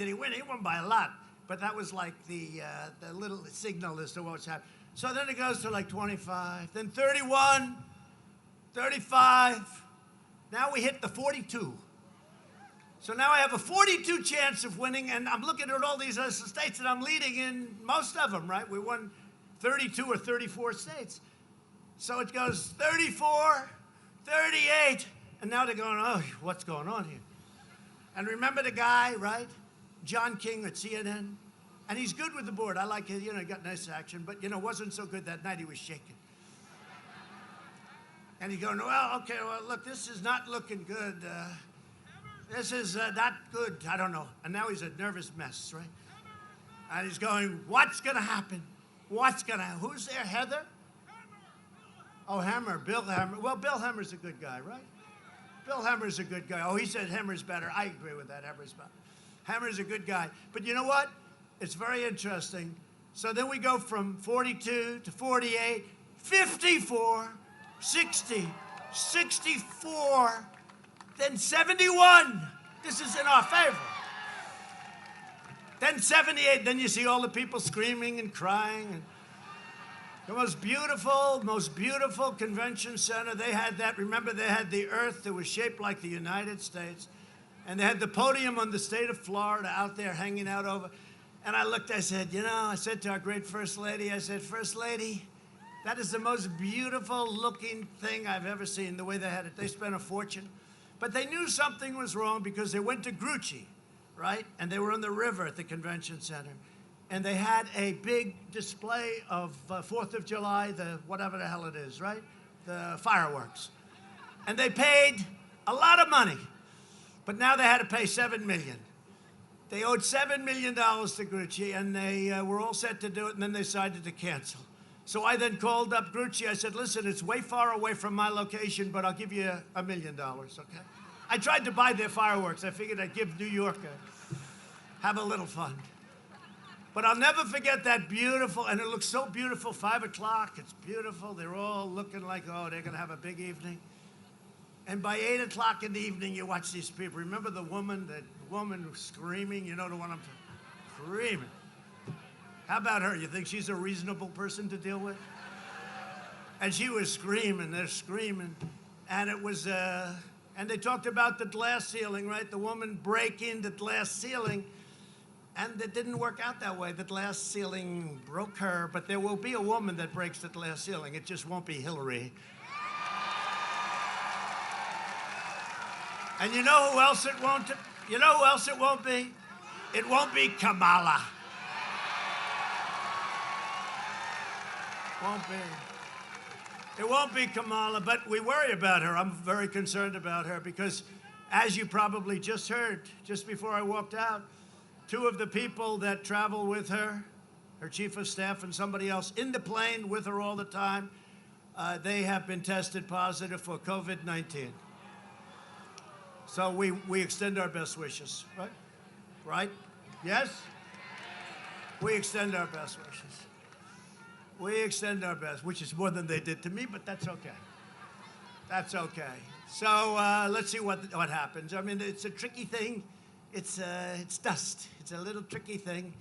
Did he win? He won by a lot. But that was like the little signal as to what was happening. So then it goes to like 25, then 31, 35. Now we hit the 42. So now I have a 42 chance of winning, and I'm looking at all these other states, and I'm leading in most of them, right? We won 32 or 34 states. So it goes 34, 38, and now they're going, oh, what's going on here? And remember the guy, right? John King at CNN? And he's good with the board. I like it, he got nice action, but, wasn't so good that night. He was shaking. And he's going, well, okay, well, look, this is not looking good. This is not good. I don't know. And now he's a nervous mess, right? And he's going, what's going to happen? What's going to happen? Who's there, Heather? Oh, Hammer, Bill Hammer. Well, Bill Hammer's a good guy, right? Bill Hammer's a good guy. Oh, he said Hammer's better. I agree with that. Hammer's better. Hammer's a good guy. But you know what? It's very interesting. So then we go from 42 to 48, 54, 60, 64, then 71. This is in our favor. Then 78. Then you see all the people screaming and crying. And the most beautiful convention center. They had that. Remember, they had the earth that was shaped like the United States. And they had the podium on the state of Florida out there hanging out over. And I looked, I said, I said to our great First Lady, I said, First Lady, that is the most beautiful looking thing I've ever seen, the way they had it. They spent a fortune. But they knew something was wrong because they went to Grucci, right? And they were on the river at the convention center. And they had a big display of 4th of July, the whatever the hell it is, right? The fireworks. And they paid a lot of money. But now they had to pay $7 million. They owed $7 million to Grucci, and they were all set to do it, and then they decided to cancel. So I then called up Grucci. I said, listen, it's way far away from my location, but I'll give you $1 million, okay? I tried to buy their fireworks. I figured I'd give New York have a little fun. But I'll never forget that beautiful, and it looks so beautiful, 5 o'clock, it's beautiful. They're all looking like, oh, they're going to have a big evening. And by 8 o'clock in the evening, you watch these people. Remember the woman screaming? You know the one I'm screaming. How about her? You think she's a reasonable person to deal with? And she was screaming, they're screaming. And it was, and they talked about the glass ceiling, right? The woman breaking the glass ceiling. And it didn't work out that way. The glass ceiling broke her, but there will be a woman that breaks the glass ceiling. It just won't be Hillary. And you know who else it won't? You know who else it won't be? It won't be Kamala. Won't be. It won't be Kamala, but we worry about her. I'm very concerned about her because, as you probably just heard, just before I walked out, 2 of the people that travel with her, her chief of staff and somebody else in the plane with her all the time, they have been tested positive for COVID-19. So we extend our best wishes, right? Right? Yes? We extend our best wishes. We extend our best, which is more than they did to me, but that's okay. That's okay. So let's see what happens. I mean, it's a tricky thing. It's dust. It's a little tricky thing.